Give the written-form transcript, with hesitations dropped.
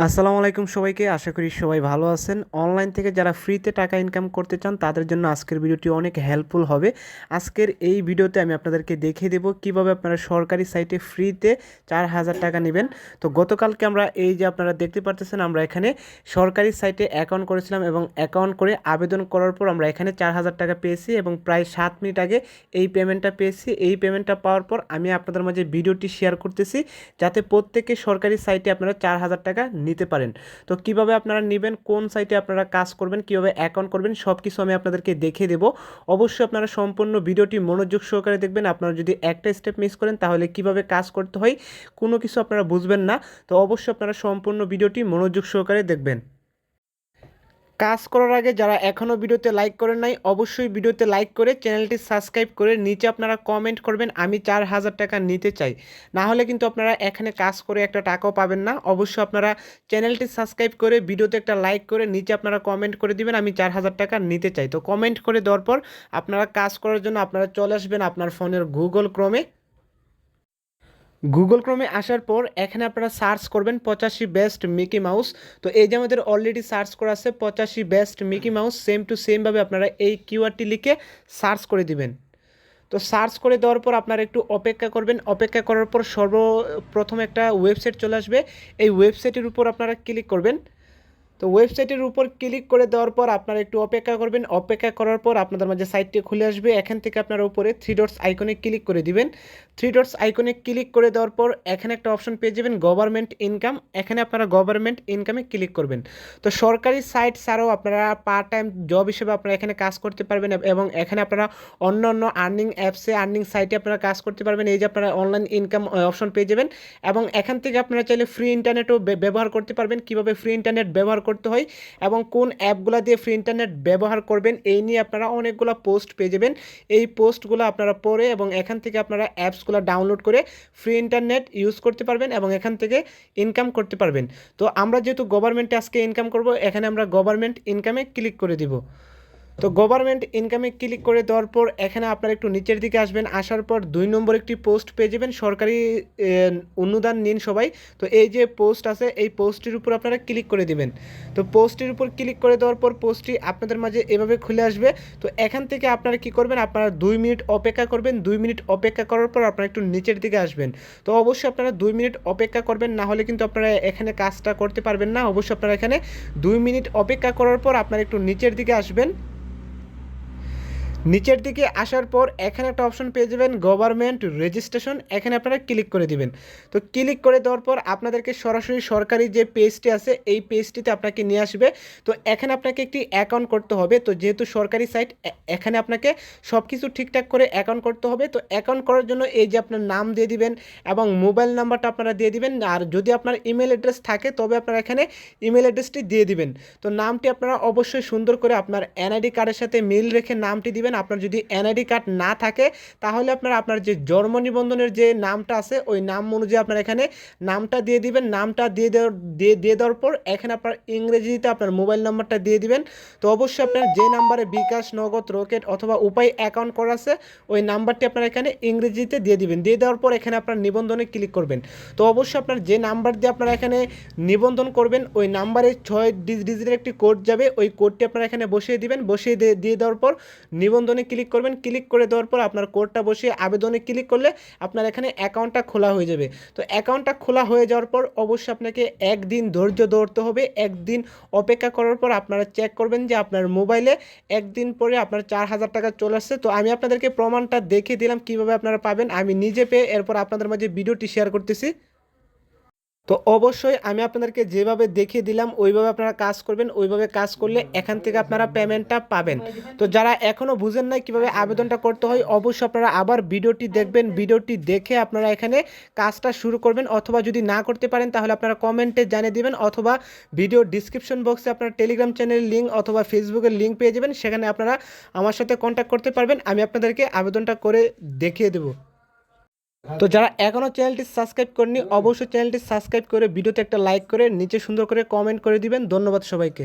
আসসালামু আলাইকুম সবাইকে। আশা করি সবাই ভালো আছেন। অনলাইন থেকে যারা ফ্রিতে টাকা ইনকাম করতে চান তাদের জন্য আজকের ভিডিওটি অনেক হেল্পফুল হবে। আজকের এই ভিডিওতে আমি আপনাদেরকে দেখিয়ে দেব কিভাবে আপনারা সরকারি সাইটে ফ্রিতে 4000 টাকা নেবেন। তো গতকালকে আমরা এই যে আপনারা দেখতে পারতেছেন আমরা এখানে সরকারি সাইটে অ্যাকাউন্ট করেছিলাম এবং অ্যাকাউন্ট করে আবেদন করার পর আমরা এখানে 4000 টাকা পেয়েছি এবং প্রায় 7 মিনিট আগে এই পেমেন্টটা পেয়েছি। এই পেমেন্টটা পাওয়ার পর আমি আপনাদের মাঝে ভিডিওটি শেয়ার করতেছি যাতে প্রত্যেকে সরকারি সাইটে আপনারা 4000 টাকা নিতে পারেন। তো কিভাবে আপনারা নেবেন, কোন সাইটে আপনারা কাজ করবেন, কিভাবে অ্যাকাউন্ট করবেন সব কিছু আমি আপনাদেরকে দেখিয়ে দেব। অবশ্যই আপনারা সম্পূর্ণ ভিডিওটি মনোযোগ সহকারে দেখবেন। আপনারা যদি একটা স্টেপ মিস করেন তাহলে কিভাবে কাজ করতে হয় কোনো কিছু আপনারা বুঝবেন না। তো অবশ্যই আপনারা সম্পূর্ণ ভিডিওটি মনোযোগ সহকারে দেখবেন। কাজ করার আগে যারা এখনও ভিডিওতে লাইক করেন নাই অবশ্যই ভিডিওতে লাইক করে চ্যানেলটি সাবস্ক্রাইব করে নিচে আপনারা কমেন্ট করবেন আমি 4000 টাকা নিতে চাই। না হলে কিন্তু আপনারা এখানে কাজ করে একটা টাকাও পাবেন না। অবশ্যই আপনারা চ্যানেলটি সাবস্ক্রাইব করে ভিডিওতে একটা লাইক করে নিচে আপনারা কমেন্ট করে দিবেন আমি 4000 টাকা নিতে চাই। তো কমেন্ট করে দেওয়ার পর আপনারা কাজ করার জন্য আপনারা চলে আসবেন আপনার ফোনের গুগল ক্রোমে আসার পর এখানে আপনারা সার্চ করবেন 85 বেস্ট মিকি মাউস। তো এই যে আমাদের অলরেডি সার্চ করা আছে 85 best Mickey mouse, same to সেমভাবে আপনারা এই কিওয়ার্ডটি লিখে সার্চ করে দিবেন। তো সার্চ করে দেওয়ার পর আপনারা একটু অপেক্ষা করবেন। অপেক্ষা করার পর সর্বপ্রথম একটা ওয়েবসাইট চলে আসবে। এই ওয়েবসাইটের উপর আপনারা ক্লিক করবেন। তো ওয়েবসাইটের উপর ক্লিক করে দেওয়ার পর আপনারা একটু অপেক্ষা করবেন। অপেক্ষা করার পর আপনাদের মাঝে সাইটটি খুলে আসবে। এখান থেকে আপনারা উপরে 3 ডটস আইকনে ক্লিক করে দিবেন। 3 ডটস আইকনে ক্লিক করে দেওয়ার পর এখানে একটা অপশন পেয়ে যাবেন গভর্নমেন্ট ইনকাম। এখানে আপনারা গভর্নমেন্ট ইনকামে ক্লিক করবেন। তো সরকারি সাইট ছাড়াও আপনারা পার্ট টাইম জব হিসেবে আপনারা এখানে কাজ করতে পারবেন এবং এখানে আপনারা অন্য অন্য আর্নিং অ্যাপসে আর্নিং সাইটে আপনারা কাজ করতে পারবেন। এই যে আপনারা অনলাইন ইনকাম অপশন পেয়ে যাবেন এবং এখান থেকে আপনারা চাইলে ফ্রি ইন্টারনেটও ব্যবহার করতে পারবেন। কিভাবে ফ্রি ইন্টারনেট ব্যবহার করতে হয় এবং কোন অ্যাপগুলো দিয়ে ফ্রি ইন্টারনেট ব্যবহার করবেন এই নিয়ে আপনারা অনেকগুলো পোস্ট পেয়ে যাবেন। এই পোস্টগুলো আপনারা পড়ে এবং এখান থেকে আপনারা অ্যাপসগুলো ডাউনলোড করে ফ্রি ইন্টারনেট ইউজ করতে পারবেন এবং এখান থেকে ইনকাম করতে পারবেন। তো আমরা যেহেতু গভর্নমেন্টে আজকে ইনকাম করব এখানে আমরা গভর্নমেন্ট ইনকামে ক্লিক করে দিব। তো গভর্নমেন্ট ইনকামে ক্লিক করে দেওয়ার পর এখানে আপনারা একটু নিচের দিকে আসবেন। আসার পর 2 নম্বর একটি পোস্ট পেয়ে যাবেন সরকারি অনুদান নিন সবাই। তো এই যে পোস্ট আছে এই পোস্টের উপর আপনারা ক্লিক করে দিবেন। তো পোস্টের উপর ক্লিক করে দেওয়ার পর পোস্টটি আপনাদের মাঝে এভাবে খুলে আসবে। তো এখান থেকে আপনারা কি করবেন, আপনারা 2 মিনিট অপেক্ষা করবেন। 2 মিনিট অপেক্ষা করার পর আপনারা একটু নিচের দিকে আসবেন। তো অবশ্যই আপনারা 2 মিনিট অপেক্ষা করবেন, না হলে কিন্তু আপনারা এখানে কাজটা করতে পারবেন না। অবশ্যই আপনারা এখানে 2 মিনিট অপেক্ষা করার পর আপনারা একটু নিচের দিকে আসবেন। নিচের দিকে আসার পর এখানে একটা অপশন পেয়ে যাবেন গভর্নমেন্ট রেজিস্ট্রেশন। এখানে আপনারা ক্লিক করে দিবেন। তো ক্লিক করে দেওয়ার পর আপনাদেরকে সরাসরি সরকারি যে পেজটি আছে এই পেজটিতে আপনাকে নিয়ে আসবে। তো এখানে আপনাকে একটি অ্যাকাউন্ট করতে হবে। তো যেহেতু সরকারি সাইট এখানে আপনাকে সব কিছু ঠিকঠাক করে অ্যাকাউন্ট করতে হবে। তো অ্যাকাউন্ট করার জন্য এই যে আপনার নাম দিয়ে দিবেন এবং মোবাইল নাম্বারটা আপনারা দিয়ে দিবেন। আর যদি আপনার ইমেল অ্যাড্রেস থাকে তবে আপনারা এখানে ইমেল অ্যাড্রেসটি দিয়ে দিবেন। তো নামটি আপনারা অবশ্যই সুন্দর করে আপনার এনআইডি কার্ডের সাথে মিল রেখে নামটি দিবেন। আপনার যদি এনআইডি কার্ড না থাকে তাহলে আপনার যে জন্ম নিবন্ধনের যে নামটা আছে ওই নাম অনুযায়ী আপনার এখানে নামটা দিয়ে দিবেন। নামটা দিয়ে দেওয়ার পর এখানে আপনার ইংরেজিতে আপনার মোবাইল নাম্বারটা দিয়ে দিবেন। তো অবশ্যই আপনার যে নাম্বারে বিকাশ, নগদ, রকেট অথবা উপায় অ্যাকাউন্ট করা আছে ওই নাম্বারটি আপনার এখানে ইংরেজিতে দিয়ে দিবেন। দিয়ে দেওয়ার পর এখানে আপনার নিবন্ধনে ক্লিক করবেন। তো অবশ্যই আপনার যে নাম্বার দিয়ে আপনারা এখানে নিবন্ধন করবেন ওই নাম্বারে 6 ডিজিটের একটি কোড যাবে। ওই কোডটি আপনারা এখানে বসিয়ে দিবেন। বসিয়ে দিয়ে দেওয়ার পর নিবন্ধনে ক্লিক করবেন। ক্লিক করে দেওয়ার পর আপনার কোডটা বসিয়ে আবেদনে ক্লিক করলে আপনার এখানে অ্যাকাউন্টটা খোলা হয়ে যাবে। তো অ্যাকাউন্টটা খোলা হয়ে যাওয়ার পর অবশ্যই আপনাকে একদিন ধৈর্য ধরতে হবে। একদিন অপেক্ষা করার পর আপনারা চেক করবেন যে আপনার মোবাইলে একদিন পরে আপনার 4000 টাকা চলে আসছে। তো আমি আপনাদেরকে প্রমাণটা দেখিয়ে দিলাম কিভাবে আপনারা পাবেন। আমি নিজে পেয়ে এরপর আপনাদের মাঝে ভিডিওটি শেয়ার করতেছি। তো অবশ্যই আমি আপনাদেরকে যেভাবে দেখিয়ে দিলাম ওইভাবে আপনারা কাজ করবেন। ওইভাবে কাজ করলে এখান থেকে আপনারা পেমেন্টটা পাবেন। তো যারা এখনও বুঝেন নাই কীভাবে আবেদনটা করতে হয় অবশ্যই আপনারা আবার ভিডিওটি দেখবেন। ভিডিওটি দেখে আপনারা এখানে কাজটা শুরু করবেন। অথবা যদি না করতে পারেন তাহলে আপনারা কমেন্টে জানিয়ে দিবেন অথবা ভিডিও ডিসক্রিপশন বক্সে আপনার টেলিগ্রাম চ্যানেলের লিঙ্ক অথবা ফেসবুকের লিঙ্ক পেয়ে যাবেন। সেখানে আপনারা আমার সাথে কন্ট্যাক্ট করতে পারবেন। আমি আপনাদেরকে আবেদনটা করে দেখিয়ে দেবো। তো যারা এখনও চ্যানেলটি সাবস্ক্রাইব করেনি অবশ্যই চ্যানেলটি সাবস্ক্রাইব করে ভিডিওতে একটা লাইক করে নিচে সুন্দর করে কমেন্ট করে দিবেন। ধন্যবাদ সবাইকে।